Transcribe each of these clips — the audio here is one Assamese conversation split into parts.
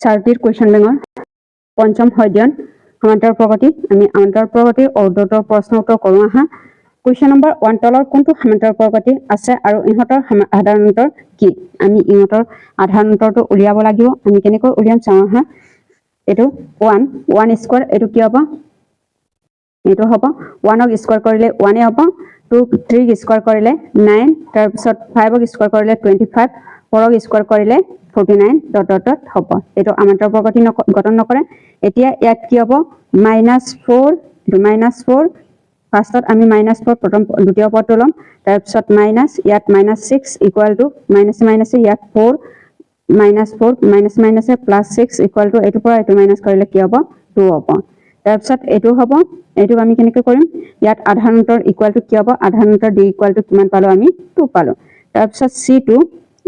চাৰ্টিৰ কুৱেশ্যন বেংকৰ পঞ্চম অধ্যয়ন সমান্তৰাল প্ৰগতি আমি সমান্তৰাল প্ৰগতিৰ অৰ্ধতৰ প্ৰশ্ন উত্তৰ কৰোঁ আহা কুৱেশ্যন নম্বৰ 1 তলৰ কোনটো সমান্তৰাল প্ৰগতি আছে আৰু ইহঁতৰ সাধাৰণ অন্তৰ কি আমি ইহঁতৰ সাধাৰণ অন্তৰটো উলিয়াব লাগিব আমি কেনেকৈ উলিয়াম চাওঁ আহা এটো 1 স্কয়াৰ এটো কি হ'ব এটো হ'ব 1 ক স্কয়াৰ কৰিলে 1 হ'ব 2 3 স্কয়াৰ কৰিলে 9 তাৰ পিছত 5 ক স্কয়াৰ কৰিলে 25 4 ক স্কয়াৰ কৰিলে 49 ডট ডট ডট হ'ব এটো সমান্তৰাল প্ৰগতি গঠন নকৰে এতিয়া ইয়াত কি হ'ব -4 এটো -4 ফাৰ্ষ্টত আমি -4 প্ৰথম দ্বিতীয় পদটো লম তাৰ পিছত মাইনাস ইয়াত -6 ইকুৱেল টু মাইনাস ইয়াত 4 -4 +6 ইকুৱেল টু এটো পৰা এটো মাইনাস কৰিলে কি হ'ব 2 হ'ব তাৰ পিছত এটো হ'ব এটো আমি কেনেকৈ কৰিম ইয়াত আধাৰ অন্তৰ ইকুৱেল টু কি হ'ব আধাৰ অন্তৰ d ইকুৱেল টু কিমান পালো আমি 2 পালো তাৰ পিছত c2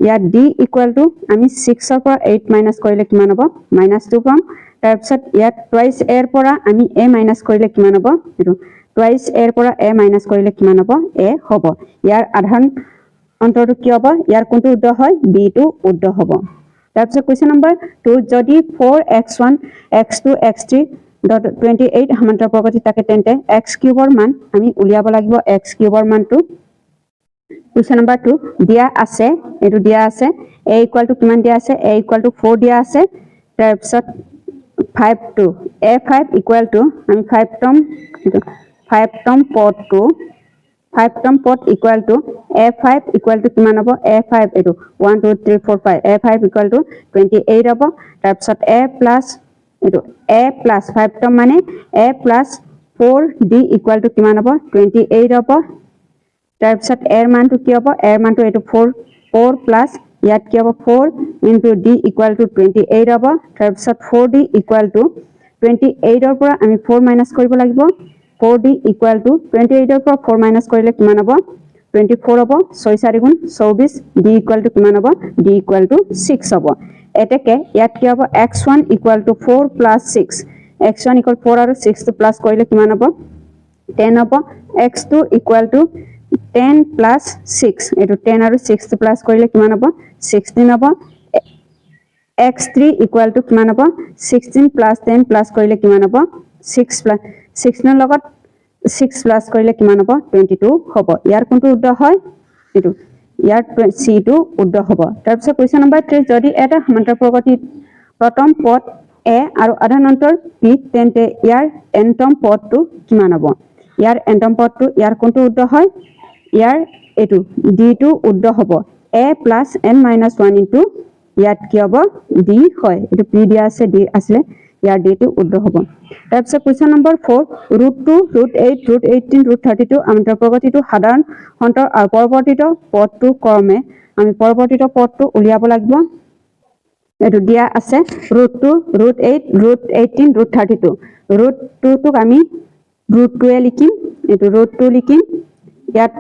ইয়াত d ইকুৱেল টু আমি 6 ৰ পৰা 8 মাইনাস কৰিলে কিমান হ'ব -2 পাম তাৰ পিছত ইয়াত টুৱাইস a ৰ পৰা আমি a মাইনাস কৰিলে কিমান হ'ব এটো টুৱাইস a ৰ পৰা a মাইনাস কৰিলে কিমান হ'ব a হ'ব ইয়াৰ আধাৰ অন্তৰটো কি হ'ব ইয়াৰ কোনটো উদ্ধ হয় b টো উদ্ধ হ'ব তাৰ পিছত কোৱেশ্চন নম্বৰ 2 যদি 4x1 x2 x3 28 সমান্তৰাল প্ৰগতি থাকে তেন্তে x কিউবৰ মান আমি উলিয়াব লাগিব x কিউবৰ মানটো কোৱেশ্চন নম্বৰ 2 দিয়া আছে এটো দিয়া আছে a ইকুৱেল টু কিমান দিয়া আছে a ইকুৱেল টু 4 দিয়া আছে তাৰ পিছত 5 2 a5 ইকুৱেল টু আমি 5 তম পদ equal to a5 equal to কিমান হ'ব a5 এটো 1 2 3 4 5 a5 ইকুৱেল টু 28 হ'ব তাৰ পিছত a প্লাস এটো a প্লাস 5 তম মানে a plus 4d equal to কিমান হ'ব 28 হ'ব তাৰ পিছত a ৰ মানটো কি হ'ব a ৰ মানটো এটো 4 প্লাস ইয়াত কি হ'ব 4 ইনটু d ইকুৱেল টু 28 হ'ব তাৰ পিছত 4d ইকুৱেল টু 28 ৰ পৰা আমি 4 মাইনাস কৰিব লাগিব 4d ইকুৱেল টু 28 ৰ পৰা 4 মাইনাস কৰিলে কিমান হ'ব 24 হ'ব 6 4 গুণ 24 d ইকুৱেল টু কিমান হ'ব d ইকুৱেল টু 6 হ'ব এতেকে ইয়াত কি হ'ব x1 equal to 4 plus 6 x1 equal 4 আৰু 6 টো প্লাস কৰিলে কিমান হ'ব 10 হ'ব x2 ইকুৱেল টু 10 প্লাস 6 এটো 10 আৰু 6 টো প্লাস কৰিলে কিমান হ'ব 16 হ'ব x3 ইকুৱেল টু কিমান হ'ব 16 প্লাস 10 প্লাস কৰিলে কিমান হ'ব 6 প্লাস 16 ৰ লগত 6 প্লাস কৰিলে কিমান হ'ব 22 হ'ব ইয়াৰ কোনটো উদ্ধ হয় এটো ইয়াৰ c2 উদ্ধ হ'ব তাৰ পিছত কোৱেশ্চন নম্বৰ 3 যদি এটা সমান্তৰাল প্ৰগতি প্ৰথম পদ a আৰু আধাৰ অন্তৰ b তেন্তে ইয়াৰ nতম পদটো কিমান হ'ব ইয়াৰ nতম পদটো ইয়াৰ কোনটো উদ্ধ হয় ইয়াৰ এটো d2 উদ্ধ হ'ব a plus n minus 1 into ইয়াত কি হ'ব d হয় এটো p দিয়া আছে d আসলে ইয়াৰ d টো উদ্ধ হ'ব তাৰ পিছত কোৱেশ্চন নম্বৰ 4 √2 √8 √18 √32 সমান্তৰাল প্ৰগতিটো সাধাৰণ অন্তৰ আৰু পৰৱৰ্তীত পদটো ক্ৰমে আমি পৰৱৰ্তীত পদটো উলিয়াব লাগিব এটো দিয়া আছে √2 √8 √18 √32 √2 টোক আমি √2 এ লিখিম এটো √2 লিখিম ইয়াত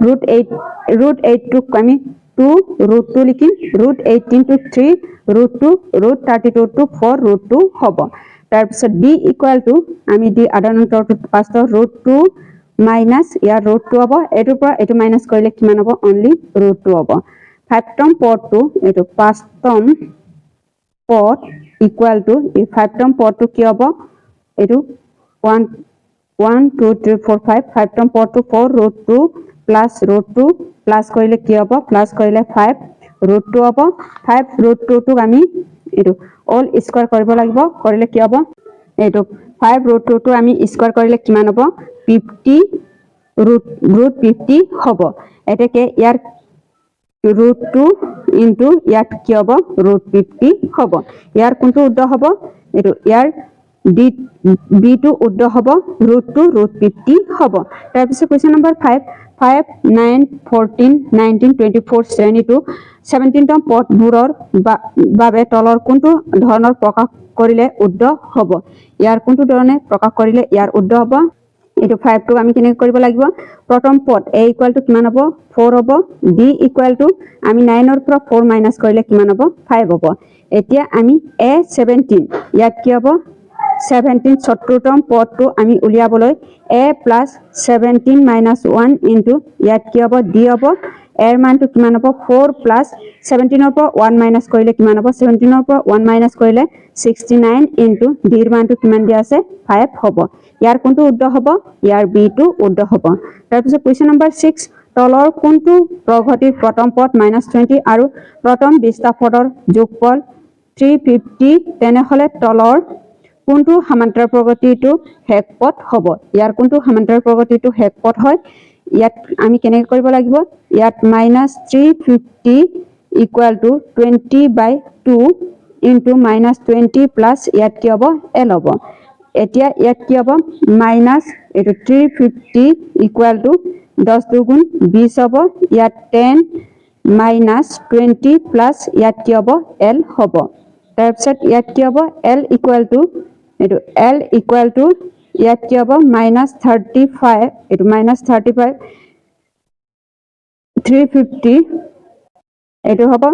√8 টোক আমি 2 √2 লিখিম √18 টো 3 √2 √32 টো 4 √2 হ'ব তাৰ পিছত d ইকুৱেল টু আমি d আধাৰ অন্তৰটো ফাৰ্ষ্ট √2 মাইনাস ইয়াৰ √2 হ'ব এটোৰ পৰা এটো মাইনাস কৰিলে কিমান হ'ব অনলি √2 হ'ব 5 তম পদটো এটো 5 তম পদ ইকুৱেল টু এই 5 তম পদটো কি হ'ব এটো 1 2 3 4 5 5 তম পদটো 4 √2 প্লাস √2 প্লাস কৰিলে কি হ'ব প্লাস কৰিলে 5 √2 হ'ব 5 √2 টোক আমি এটো অল স্কয়াৰ কৰিব লাগিব কৰিলে কি হ'ব এটো 5 √2 টো আমি স্কয়াৰ কৰিলে কিমান হ'ব 50 হ'ব এতেকে ইয়াৰ √2 ইনটু ইয়াত কি হ'ব √50 হ'ব ইয়াৰ কোনটো উদ্ধ হ'ব এটো ইয়াৰ b টো উদ্ধ হ'ব √2 √50 হ'ব তাৰ পিছত কোৱেশ্চন নম্বৰ 5 9 14 19 24 শ্ৰেণীটো 17 তম পদবোৰৰ বাবে তলৰ কোনটো ধৰণৰ প্ৰকাশ কৰিলে উদ্ধ হ'ব ইয়াৰ কোনটো ধৰণে প্ৰকাশ কৰিলে ইয়াৰ উদ্ধ হ'ব এটো 5 টো আমি কেনে কৰিব লাগিব প্ৰথম পদ a ইকুৱেল টু কিমান হ'ব 4 হ'ব d ইকুৱেল টু আমি 9 ৰ পৰা 4 মাইনাস কৰিলে কিমান হ'ব 5 হ'ব এতিয়া আমি a17 ইয়াত কি হ'ব 17 চতুৰ্থম পদটো আমি উলিয়াবলৈ a plus 17 minus 1 into ইয়াত কি হ'ব d হ'ব এৰ মানটো কিমান হ'ব 4 প্লাছ 17 ৰ পৰা 1 মাইনাছ কৰিলে কিমান হ'ব 17 ৰ পৰা 1 মাইনাছ কৰিলে 69 ইনটু d ৰ মানটো কিমান দিয়া আছে 5 হ'ব ইয়াৰ কোনটো উত্তৰ হ'ব ইয়াৰ b টো উত্তৰ হ'ব তাৰ পিছত কোৱেশ্চন নম্বৰ 6 তলৰ কোনটো প্ৰঘটিৰ প্ৰথম পদ -20 আৰু প্ৰথম 20টা পদৰ যোগফল 350 তেনেহলে তলৰ কোনটো সমান্তৰাল প্ৰগতিটো হেক পথ হ'ব ইয়াৰ কোনটো সমান্তৰাল প্ৰগতিটো হেক পথ হয় ইয়াত আমি কেনেকৈ কৰিব লাগিব ইয়াত -350 ইকুৱেল টু 20/2 ইনটু -20 প্লাস ইয়াত কি হ'ব l হ'ব এতিয়া ইয়াত কি হ'ব মাইনাস এটো 350 ইকুৱেল টু 10 দুগুণ 20 হ'ব ইয়াত 10 -20 প্লাস ইয়াত কি হ'ব l হ'ব তাৰ পিছত ইয়াত কি হ'ব l ইকুৱেল টু এটো l ইকুৱেল টু ইয়াত কি হ'ব -35 এটো -35 350 এটো হ'ব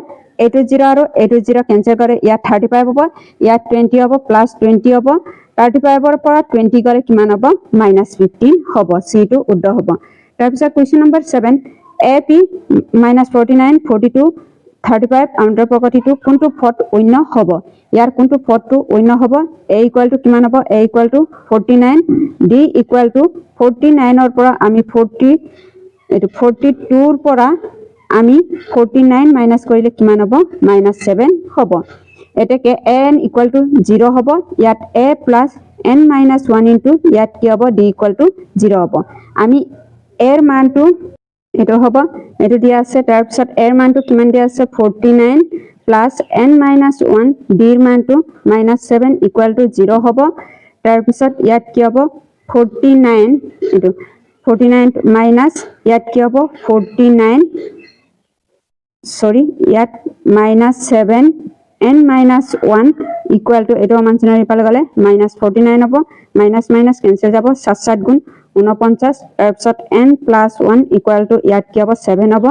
এটো 0 আৰু এটো 0 কেনসেল কৰে ইয়াত 35 হ'ব ইয়াত 20 হ'ব প্লাস 20 হ'ব 35 ৰ পৰা 20 গলে কিমান হ'ব -15 হ'ব c টো উত্তৰ হ'ব তাৰ পিছত কোৱেশ্চন নম্বৰ 7 ap -49 42 35 আন্তঃ প্ৰগতিটো কোনটো পদ অন্য হ'ব ইয়াৰ কোনটো পদটো অন্য হ'ব a ইকুৱেল টু কিমান হ'ব a equal to 49 d equal to 49 ৰ পৰা আমি 40 এটো 42 ৰ পৰা আমি 49 মাইনাস কৰিলে কিমান হ'ব -7 হ'ব এটাকে n ইকুৱেল টু 0 হ'ব ইয়াত a plus n minus 1 into ইয়াত কি হ'ব d ইকুৱেল টু 0 হ'ব আমি a ৰ মানটো এটো হ'ব এটো দিয়া আছে তাৰ পিছত a ৰ মানটো কিমান দিয়া আছে 49 প্লাস n মাইনাস 1 d ৰ মানটো -7 ইকুৱেল টু 0 হ'ব তাৰ পিছত ইয়াত কি হ'ব 49 এটো 49 মাইনাস ইয়াত কি হ'ব 49 sorry ইয়াত -7 n -1 ইকুৱেল টু এটো মানচিনাৰি পালে গলে -49 হ'ব মাইনাস মাইনাস কেনসেল যাব 7 গুণ 49 তাৰ পিছত n + 1 ইকুৱেল টু ইয়াত কি হ'ব 7 হ'ব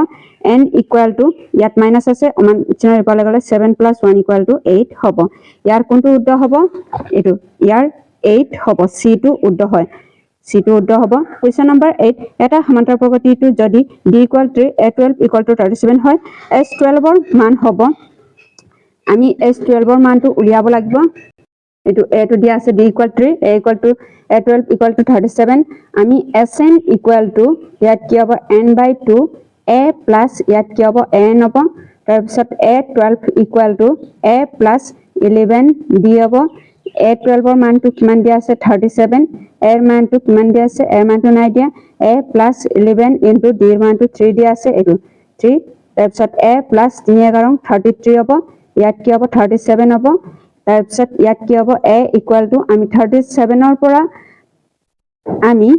n ইকুৱেল টু ইয়াত মাইনাস আছে মানচিনাৰি পালে গলে 7 + 1 ইকুৱেল টু 8 হ'ব ইয়াৰ কোনটো উত্তৰ হ'ব এটো ইয়াৰ 8 হ'ব c টো উত্তৰ হয় c টো উত্তৰ হ'ব কোৱেশ্চন নম্বৰ 8 এটা সমান্তৰাল প্ৰগতিটো যদি d = 3 a12 = 37 হয় s12 ৰ মান হ'ব আমি s12 ৰ মানটো উলিয়াব লাগিব এটো a টো দিয়া আছে d = 3 a12 = 37 আমি sn = ইয়াত কি হ'ব n/2 a প্লাস ইয়াত কি হ'ব n হ'ব তাৰ পিছত a12 = a + 11 d হ'ব a12 ৰ মানটো কিমান দিয়া আছে 37 a ৰ মানটো কিমান দিয়া আছে a ৰ মানটো নাই দিয়া a + 11 * d ৰ মানটো 3 দিয়া আছে এটো 3 তাৰ পিছত a + 3 * 33 হ'ব ইয়াত কি হ'ব 37 হ'ব তাৰ পিছত ইয়াত কি হ'ব a = আমি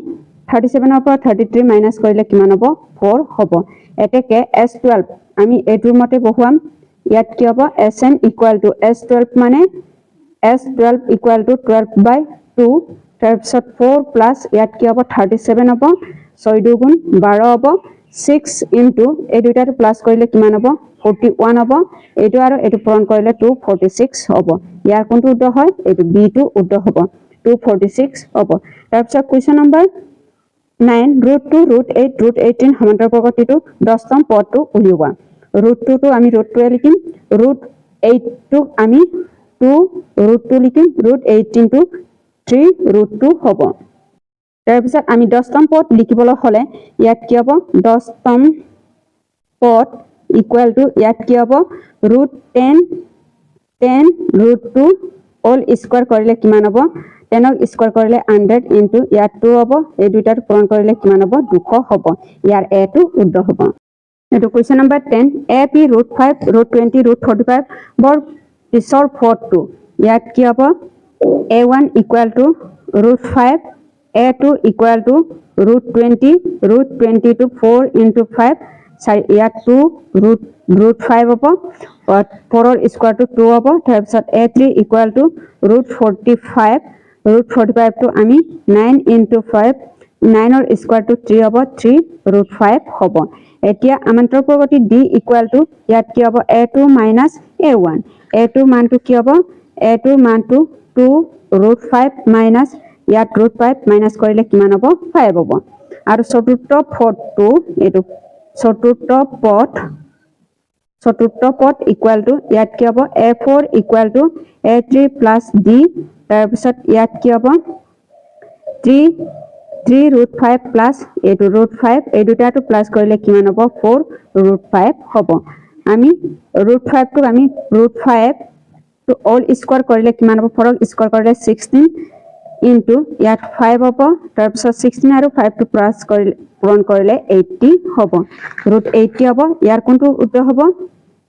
37 ৰ পৰা 33 মাইনাস কৰিলে কিমান হ'ব 4 হ'ব এটাকে s12 আমি এটোৰ মতে বহুৱাম ইয়াত কি হ'ব sn = s12 মানে s12 = 12/2 তাৰ পিছত 4 প্লাস ইয়াত কি হ'ব 37 হ'ব 6 দুগুণ 12 হ'ব 6 ইনটু এই দুটাটো প্লাস কৰিলে কিমান হ'ব 41 হ'ব এটো আৰু এটো পূৰণ কৰিলে 246 হ'ব ইয়াৰ কোনটো উত্তৰ হয় এটো b টো উত্তৰ হ'ব 246 হ'ব তাৰ পিছত কোৱেশ্চন নম্বৰ 9 √2 √8 √18 সমান্তৰাল প্ৰগতিটো 10তম পদটো উলিওৱা √2 টো আমি √2 লিখিম √8 টো আমি 2 √2 লিখিম √18 টো 3 √2 হ'ব তাৰ পিছত আমি 10তম পদ লিখিবলৈ হলে ইয়াত কি হ'ব 10তম পদ ইকুৱেল টু ইয়াত কি হ'ব √10 √2 হোল স্কয়াৰ কৰিলে কিমান হ'ব 10 ক স্কয়াৰ কৰিলে 100 ইনটু ইয়াত 2 হ'ব এই দুটাৰ পূৰণ কৰিলে কিমান হ'ব 200 হ'ব ইয়াৰ a টো উত্তৰ হ'ব এটো কোৱেশ্চন নম্বৰ 10 ap √5 √20 √45 বৰ পিছৰ পদটো ইয়াত কি হ'ব a1 = √5 a2 = √20 √20 to 4 into 5 ইয়াত 2 √5 হ'ব 4 ৰ স্কয়াৰ টো 2 হ'ব তাৰ পিছত a3 = √45 √45 টো আমি 9 into 5 9 ৰ স্কয়াৰ টো 3 হ'ব 3 √5 হ'ব এতিয়া সমান্তৰাল প্ৰগতি d = ইয়াত কি হ'ব a2 - a1 a2 মানটো কি হ'ব a2 মানটো 2 √5 মাইনাস ইয়াত √5 মাইনাস কৰিলে কিমান হ'ব 5 হ'ব আৰু চতুৰ্থ পদটো এটো চতুৰ্থ পদ ইকুয়াল টু ইয়াত কি হ'ব a4 equal to a3 plus d তাৰ পিছত ইয়াত কি হ'ব 3 √5 প্লাস a2 √5 এই দুটাটো প্লাস কৰিলে কিমান হ'ব 4 √5 হ'ব আমি √5 টো আমি √5 to all square কৰিলে কিমান হ'ব 4 স্কয়াৰ কৰিলে 16 into ইয়াত 5 হ'ব তাৰ পিছত 16 আৰু 5 টো প্লাস কৰিলে পূৰণ কৰিলে 80 হ'ব √80 হ'ব ইয়াৰ কোনটো উত্তৰ হ'ব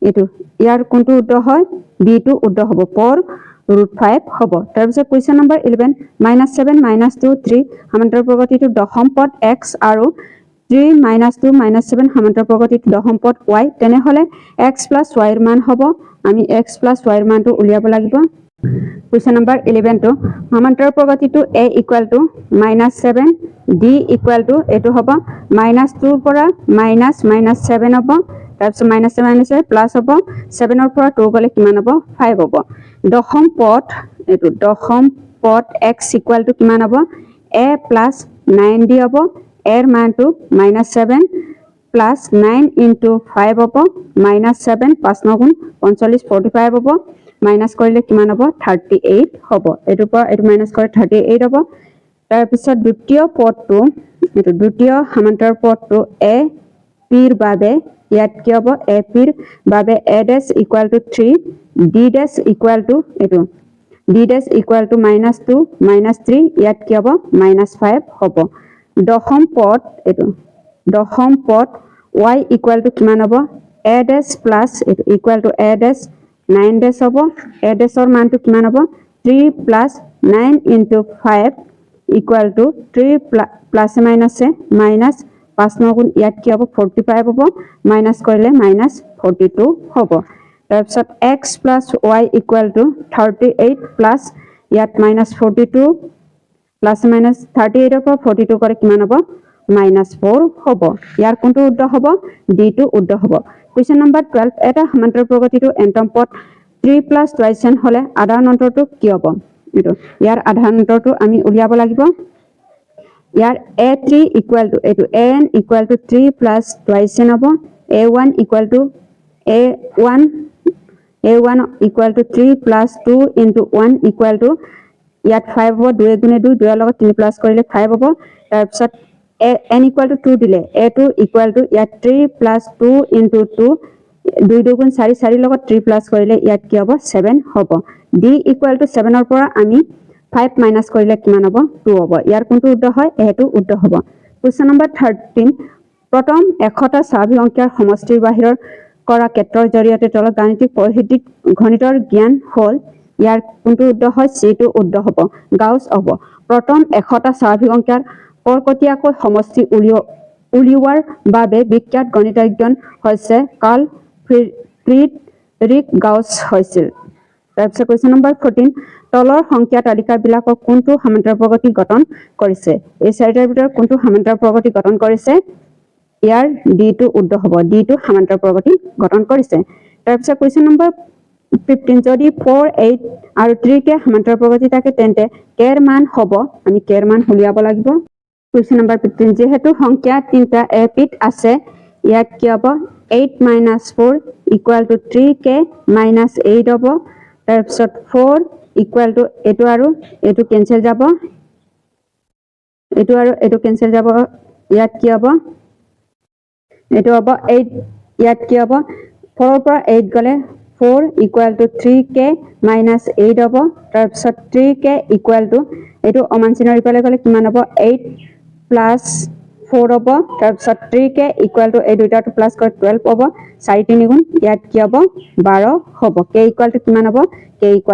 এটো ইয়াৰ কোনটো উত্তৰ হয় b টো উত্তৰ হ'ব 4 √5 হ'ব তাৰ পিছত কোৱেশ্চন নম্বৰ 11 -7 -2 3 সমান্তৰাল প্ৰগতিটো দশম পদ x আৰু 3 -2 -7 সমান্তৰাল প্ৰগতিটো দশম পদ y তেনেহলে x + y এর মান হ'ব আমি x + y এর মানটো উলিয়াব লাগিব কোৱেশ্চন নম্বৰ 11 টো সমান্তৰাল প্ৰগতিটো a = -7 d = এটো হ'ব -2 পৰা -7 হ'ব তাৰপিছত -7 প্লাস হ'ব 7 ৰ পৰা 2 গলে কিমান হ'ব 5 হ'ব দশম পদ x = কিমান হ'ব a + 9d হ'ব এর মানটো -7 প্লাস 9 into 5 হ'ব -7 5 9 গুণ 45 45 হ'ব মাইনাস কৰিলে কিমান হ'ব 38 হ'ব এটোৰ পৰা এটো মাইনাস কৰে 38 হ'ব তাৰ পিছত দ্বিতীয় সমান্তৰাল পদটো a p ৰ বাবে ইয়াত কি হ'ব a p ৰ বাবে a' = 3 d' এটো d' -2 -3 ইয়াত কি হ'ব -5 হ'ব দশম পদ y = কিমান হ'ব a' প্লাস এটো = a' 9' হ'ব a' ৰ মানটো কিমান হ'ব 3 + 9 into 5 = 3 প্লাস মাইনাসে মাইনাস 5 9 গুণ ইয়াত কি হ'ব 45 হ'ব মাইনাস কৰিলে -42 হ'ব তাৰ পিছত x + y = 38 প্লাস ইয়াত -42 প্লাস মাইনাস 38 ৰ পৰা 42 কৰে কিমান হ'ব -4 হ'ব ইয়াৰ কোনটো উত্তৰ হ'ব d টো উত্তৰ হ'ব কোৱেশ্চন নম্বৰ 12 এটা সমান্তৰাল প্ৰগতিটো এন্টম পদ 3 + twice n হলে আধাৰণ অন্তৰটো কি হ'ব এটো ইয়াৰ আধাৰণ অন্তৰটো আমি উলিয়াব লাগিব ইয়াৰ a3 = এটো an = 3 + twice n হ'ব a1 = 3 + 2 into 1 = ইয়াত 5 হ'ব 2 গুণে 2 2 ৰ লগত 3 প্লাস কৰিলে 5 হ'ব তাৰ পিছত n = 2 দিলে a2 = ইয়াত 3 + 2 into 2 2 2 গুণ 4 4 ৰ লগত 3 প্লাস কৰিলে ইয়াত কি হ'ব 7 হ'ব d = 7 ৰ পৰা আমি 5 মাইনাস কৰিলে কিমান হ'ব 2 হ'ব ইয়াৰ কোনটো উত্তৰ হয় এটো উত্তৰ হ'ব কোৱেশ্চন নম্বৰ 13 প্ৰথম এশটা স্বাভাৱিক সংখ্যাৰ সমষ্টিৰ বাহিৰৰ কৰা ক্ষেত্ৰৰ জৰিয়তে তলত গাণিতিক পদ্ধতিত গণিতৰ জ্ঞান হ'ল ইয়াৰ কোনটো উত্তৰ হয় c টো উত্তৰ হ'ব গাউছ হ'ব প্ৰথম এশটা স্বাভাৱিক সংখ্যাৰ পৰকটীয়াকৈ সমষ্টি উলিওৱাৰ বাবে বিখ্যাত গণিতজ্ঞ হৈছে কাৰ্ল ফ্ৰিডৰিখ গাউছ হৈছিল তাৰপিছত কোৱেশ্চন নম্বৰ 14 তলৰ সংখ্যা তালিকা বিলাকক কোনটো সমান্তৰাল প্ৰগতি গঠন কৰিছে এই চাৰিটাৰ ভিতৰত কোনটো সমান্তৰাল প্ৰগতি গঠন কৰিছে ইয়াৰ d টো উত্তৰ হ'ব d টো সমান্তৰাল প্ৰগতি গঠন কৰিছে তাৰপিছত কোৱেশ্চন নম্বৰ 15 যদি 4 8 আৰু 3 কে সমান্তৰাল প্ৰগতি থাকে তেন্তে k ৰ মান হ'ব আমি k ৰ মান উলিয়াব লাগিব কোৱেশ্চন নম্বৰ 15 যেহেতু সংখ্যা তিনটা a p ত আছে ইয়াত কি হ'ব 8 - 4 = 3k - 8 হ'ব তাৰপিছত 4 = এটো আৰু এটো কেনসেল যাব এটো আৰু এটো কেনসেল যাব ইয়াত কি হ'ব এটো হ'ব 8 ইয়াত কি হ'ব 4 ৰ পৰা 8 গলে 4 = 3k - 8 হ'ব তাৰপিছত 3k = এটো অমান চিনৰ ইফালে গলে কিমান হ'ব 8 + 4 হ'ব তাৰপিছত 3k = এই দুটাটো প্লাস কৰি 12 হ'ব 4 3 গুণ ইয়াত কি হ'ব 12 হ'ব k = কিমান হ'ব k =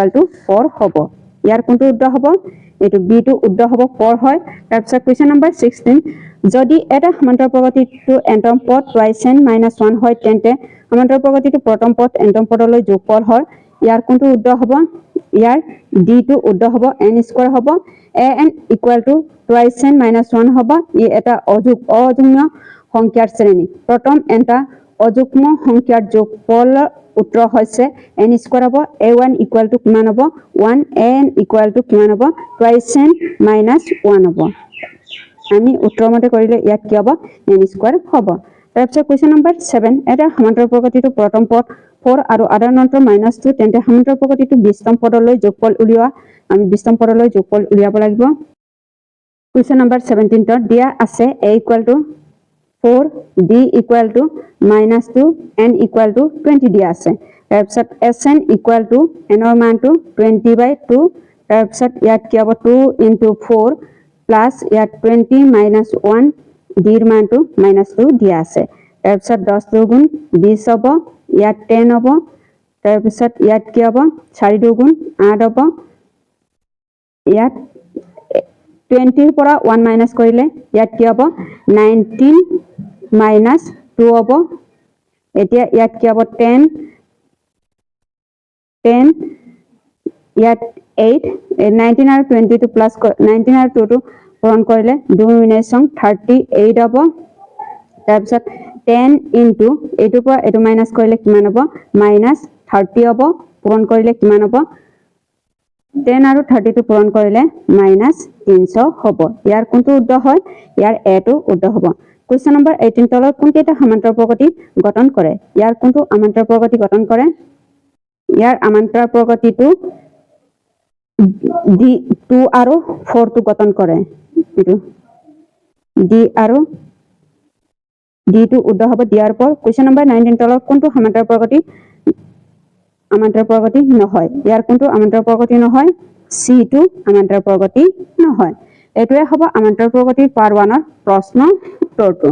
4 হ'ব ইয়াৰ কোনটো উত্তৰ হ'ব এটো b টো উত্তৰ হ'ব 4 হয় তাৰপিছত কোৱেশ্চন নম্বৰ 16 যদি এটা সমান্তৰাল প্ৰগতিটো এন্টম পদ twice n - 1 হয় তেন্তে সমান্তৰাল প্ৰগতিটো প্ৰথম পদ এন্টম পদলৈ যোগফল হয় ইয়াৰ কোনটো উত্তৰ হ'ব ইয়াৰ d টো উত্তৰ হ'ব n² হ'ব an = twice n - 1 হ'ব ই এটা অযুগ্ম সংখ্যাৰ শ্ৰেণী প্ৰথম এটা অযুগ্ম সংখ্যাৰ যোগফলৰ উত্তৰ হৈছে n² হ'ব a1 = কিমান হ'ব 1 an = কিমান হ'ব twice n - 1 হ'ব আমি উত্তৰ মতে কৰিলে ইয়াত কি হ'ব n² হ'ব তাৰপিছত কুৱেশ্যন নম্বৰ 7 এটা সমান্তৰাল প্ৰগতিটো প্ৰথম পদ 4 আৰু আধাৰ নম্বৰ -2 তেন্তে সমান্তৰাল প্ৰগতিটো 20তম পদলৈ যোগফল উলিওৱা আমি 20তম পদলৈ যোগফল উলিয়াব লাগিব কুৱেশ্যন নম্বৰ 17 ত দিয়া আছে a = 4 d = -2 n = 20 দিয়া আছে তাৰপিছত sn = n ৰ মানটো 20/2 তাৰপিছত ইয়াত কি হ'ব 2 * 4 প্লাস ইয়াত 20 - 1 d ৰ মানটো -2 দিয়া আছে তাৰপিছত 10 × 2 = 20 হ'ব ইয়াত 10 হ'ব তাৰপিছত ইয়াত কি হ'ব 4 × 2 = 8 হ'ব ইয়াত 20 ৰ পৰা 1 মাইনাস কৰিলে ইয়াত কি হ'ব 19 - 2 হ'ব এতিয়া ইয়াত কি হ'ব 10 ইয়াত 8 19 আৰু 20 টো প্লাস 19 আৰু 2 টো পূৰণ কৰিলে 2 - 38 হ'ব তাৰপিছত 10 * এইটোৰ পৰা এইটো মাইনাস কৰিলে কিমান হ'ব -30 হ'ব পূৰণ কৰিলে কিমান হ'ব 10 আৰু 30 টো পূৰণ কৰিলে -300 হ'ব ইয়াৰ কোনটো উত্তৰ হয় ইয়াৰ a টো উত্তৰ হ'ব কুৱেশ্যন নম্বৰ 18 তলৰ কোনকেইটা সমান্তৰাল প্ৰগতি গঠন কৰে ইয়াৰ কোনটো সমান্তৰাল প্ৰগতি গঠন কৰে ইয়াৰ সমান্তৰাল প্ৰগতিটো d 2 আৰু 4 টো গঠন কৰে এটো d আৰু d টো উত্তৰ হ'ব দিয়াৰ পৰ কুৱেশ্যন নম্বৰ 19 তলৰ কোনটো সমান্তৰাল প্ৰগতি নহয় ইয়াৰ কোনটো সমান্তৰাল প্ৰগতি নহয় c টো সমান্তৰাল প্ৰগতি নহয় এটোৱে হ'ব সমান্তৰাল প্ৰগতিৰ পাৰ্ট 1 ৰ প্ৰশ্ন উত্তৰটো